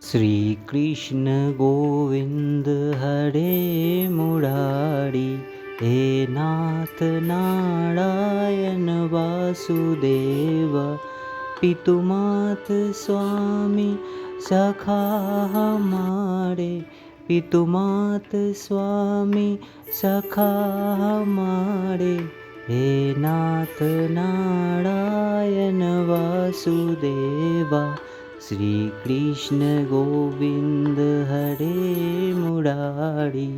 શ્રી કૃષ્ણ ગોવિંદ હરે મુરારી, હે નાથ નારાયણ વાસુદેવ, પિતુમાત સ્વામી સખા હમારે, પિતુમાત સ્વામી સખા હમારે, હે નાથ નારાયણ વાસુદેવા, શ્રી કૃષ્ણ ગોવિંદ હરે મુરારી,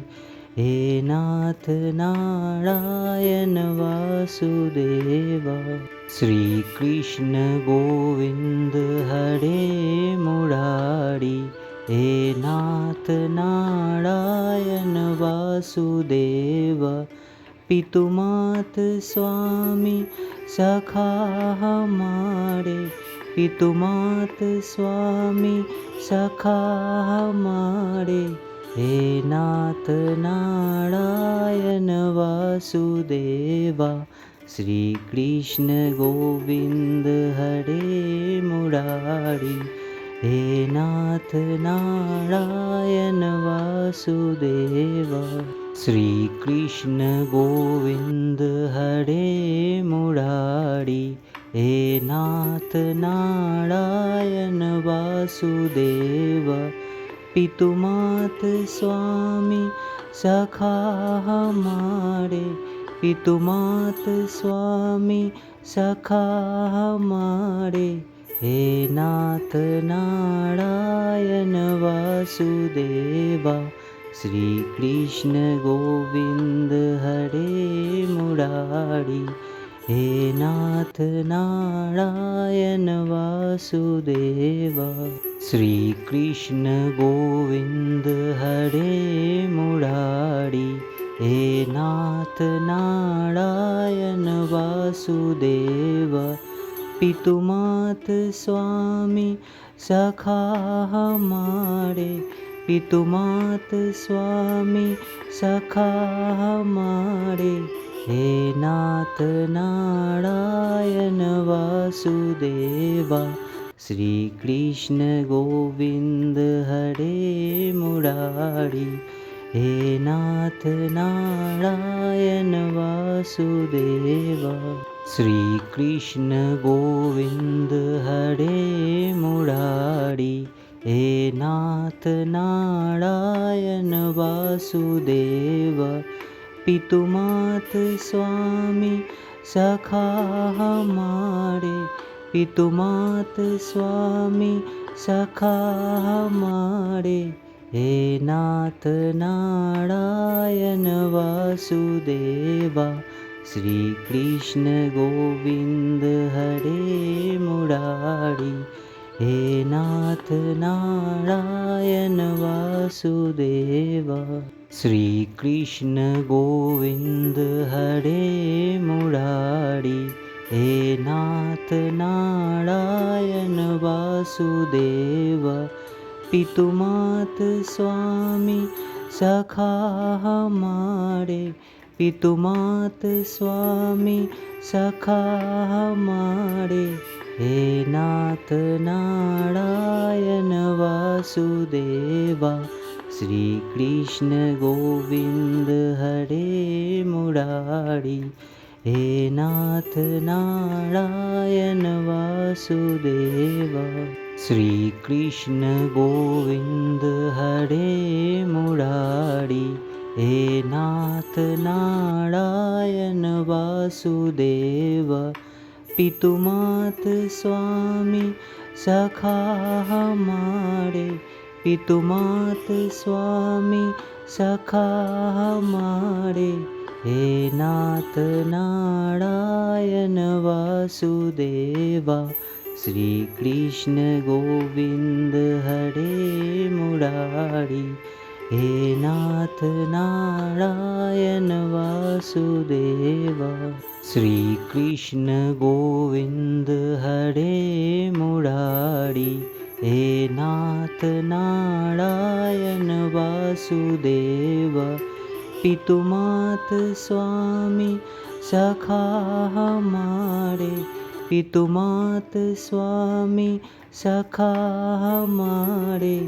હે નાથ નારાયણ વાસુદેવા. શ્રી કૃષ્ણ ગોવિંદ હરે મુરારી, હે નાથ નારાયણ વાસુદેવ, પિતુમાત સ્વામી સખા હમારે, પિતુમાત સ્વામી સખા હમારે, હે નાથ નારાયણ વાસુદેવા, શ્રી કૃષ્ણ ગોવિંદ હરે મુરારી, હે નાથ નારાયણ વાસુદેવા. શ્રી કૃષ્ણ ગોવિંદ હરે મુરારી, હે નાથ નારાયણ વાસુદેવ, પિતુમાત સ્વામી સખા હમારે, પિતુમાત સ્વામી સખા હમારે, હે નાથ નારાયણ વાસુદેવા, શ્રી કૃષ્ણ ગોવિંદ હરે મુરારી, હે નાથ નારાયણ વાસુદેવા. શ્રી કૃષ્ણ ગોવિંદ હરે મુરારી, હે નાથ નારાયણ વાસુદેવ, પિતુમાત સ્વામી સખા હમારે, પિતુમાત સ્વામી સખા હમારે, હે નાથ નારાયણ વાસુદેવા, શ્રી કૃષ્ણ ગોવિંદ હરે મુરારી, હે નાથ નારાયણ વાસુદેવા. શ્રી કૃષ્ણ ગોવિંદ હરે મુરારી, હે નાથ નારાયણ વાસુદેવ, પિતુમાત સ્વામી સખા હમારે, પિતુમાત સ્વામી સખા હમારે, હે નાથ નારાયણ વાસુદેવા, શ્રી કૃષ્ણ ગોવિંદ હરે મુરારી, હે નાથ નારાયણ વાસુદેવા. શ્રી કૃષ્ણ ગોવિંદ હરે મુરારી, હે નાથ નારાયણ વાસુદેવ, પિતુમાત સ્વામી સખા હમારે, પિતુમાત સ્વામી સખા હમારે, હે નાથ નારાયણ વાસુદેવા, શ્રી કૃષ્ણ ગોવિંદ હરે મુરારી, હે નાથ નારાયણ વાસુદેવા. શ્રી કૃષ્ણ ગોવિંદ હરે મુરારી, હે નાથ નારાયણ વાસુદેવ, પિતુમાત સ્વામી સખા હમારે, પિતુમાત સ્વામી સખા હમારે, હે નાથ નારાયણ વાસુદેવા, શ્રી કૃષ્ણ ગોવિંદ હરે મુરારી, હે નાથ નારાયણ વાસુદેવા. શ્રી કૃષ્ણ ગોવિંદ હરે મુરારી, હે નાથ નારાયણ વાસુદેવ, પિતુમાત સ્વામી સખા હમારે, પિતુમાત સ્વામી સખા હમારે,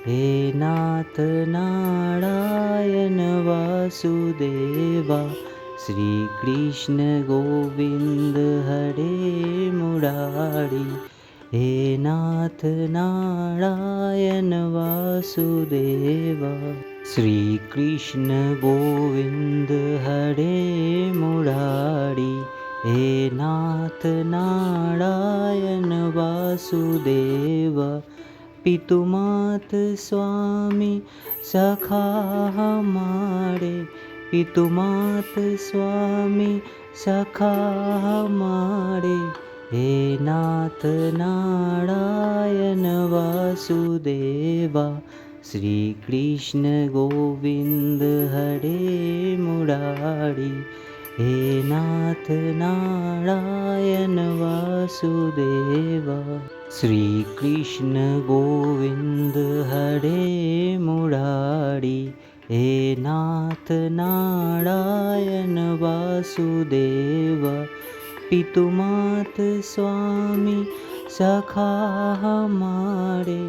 હે નાથ નારાયણ વાસુદેવા. શ્રી કૃષ્ણ ગોવિંદ હરે મુરારી, હે નાથ નારાયણ વાસુદેવા. શ્રી કૃષ્ણ ગોવિંદ હરે મુરારી, હે નાથ નારાયણ વાસુદેવા. પિતુમાત સ્વામી સખા હમારે, પિતુમાત સ્વામી સખા હમારે, હે નાથ નારાયણ વાસુદેવા. શ્રી કૃષ્ણ ગોવિંદ હરે મુરારી, હે નાથ નારાયણ વાસુદેવા. શ્રી કૃષ્ણ ગોવિંદ હરે મુરારી, હે નાથ નારાયણ વાસુદેવા. પિતુમાત સ્વામી સખા હમારે,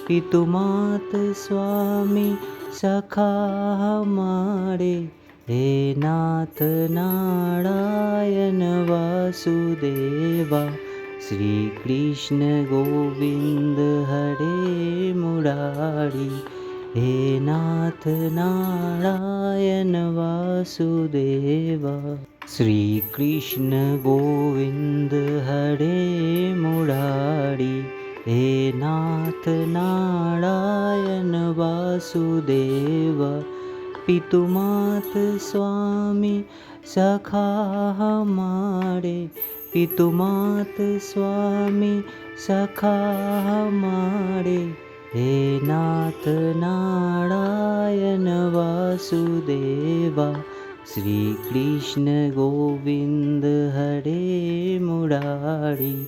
પિતુમાત સ્વામી સખા હમારે, હે નાથ નારાયણ વાસુદેવા. શ્રી કૃષ્ણ ગોવિંદ હરે મુરારી, હે નાથ નારાયણ વાસુદેવા. શ્રી કૃષ્ણ ગોવિંદ હરે મુરારી, હે નાથ નારાયણ વાસુદેવા. પિતુમાત સ્વામી સખા હમારે, પિતુમાત સ્વામી સખા હમારે, હે નાથ નારાયણ વાસુદેવા. શ્રી કૃષ્ણ ગોવિંદ હરે મુરારી,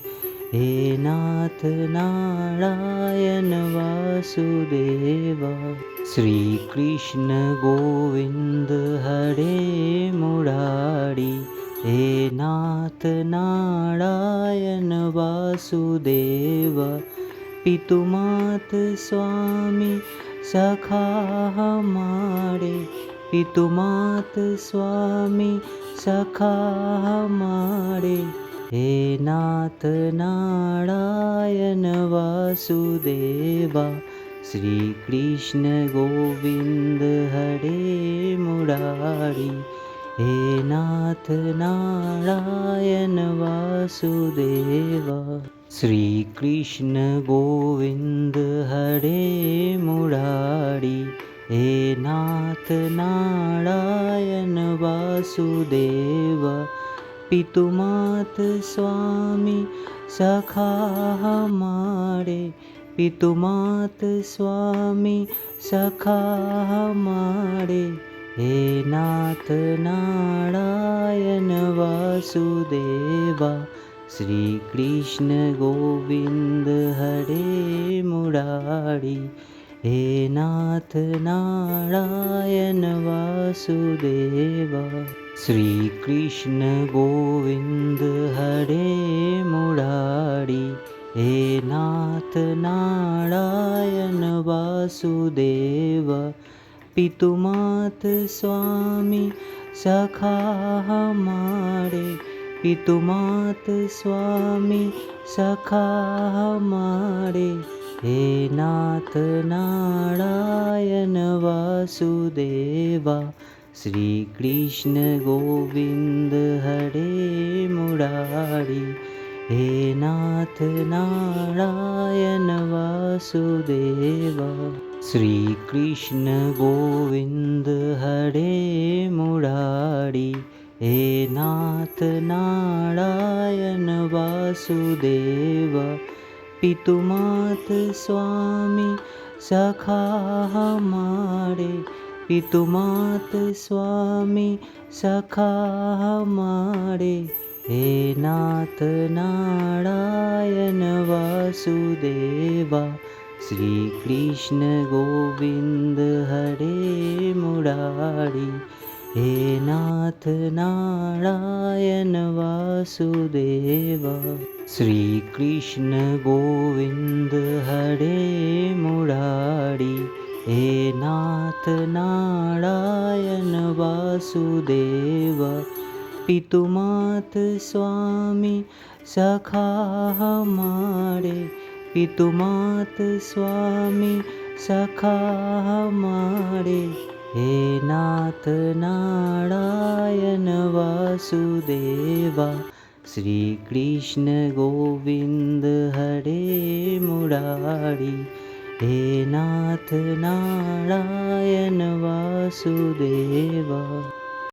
હે નાથ નારાયણ વાસુદેવા. શ્રી કૃષ્ણ ગોવિંદ હરે મુરારી, હે નાથ નારાયણ વાસુદેવા. પિતુમાત સ્વામી સખા હમારે, પિતુમાત સ્વામી સખા હમારે, હે નાથ નારાયણ વાસુદેવા. શ્રી કૃષ્ણ ગોવિંદ હરે મુરારી, હે નાથ નારાયણ વાસુદેવા. શ્રી કૃષ્ણ ગોવિંદ હરે મુરારી, હે નાથ નારાયણ વાસુદેવા. પિતુમાત સ્વામી સખા હમારે, પિતુમાત સ્વામી સખા હમારે, હે નાથ નારાયણ વાસુદેવા. શ્રી કૃષ્ણ ગોવિંદ હરે મુરારી, હે નાથ નારાયણ વાસુદેવા. શ્રી કૃષ્ણ ગોવિંદ હરે મુરારી, હે નાથ નારાયણ વાસુદેવા. પિતુમાત સ્વામી સખા હમારે, પિતુમાત સ્વામી સખા હમારે, હે નાથ નારાયણ વાસુદેવા. શ્રી કૃષ્ણ ગોવિંદ હરે મુરારી, હે નાથ નારાયણ વાસુદેવા. શ્રી કૃષ્ણ ગોવિંદ હરે મુરારી, હે નાથ નારાયણ વાસુદેવા. પિતુમાત સ્વામી સખા હમારે, પિતુમાત સ્વામી સખા હમારે, હે નાથ નારાયણ વાસુદેવા. શ્રી કૃષ્ણ ગોવિંદ હરે મુરારી, હે નાથ નારાયણ વાસુદેવા. શ્રી કૃષ્ણ ગોવિંદ હરે મુરારી, હે નાથ નારાયણ વાસુદેવ, પિતુમાત સ્વામી સખા હમારે, પિતુમાત સ્વામી સખા હમારે, હે નાથ નારાયણ વાસુદેવા, શ્રી કૃષ્ણ ગોવિંદ હરે મુરારી, હે નાથ નારાયણ વાસુદેવા.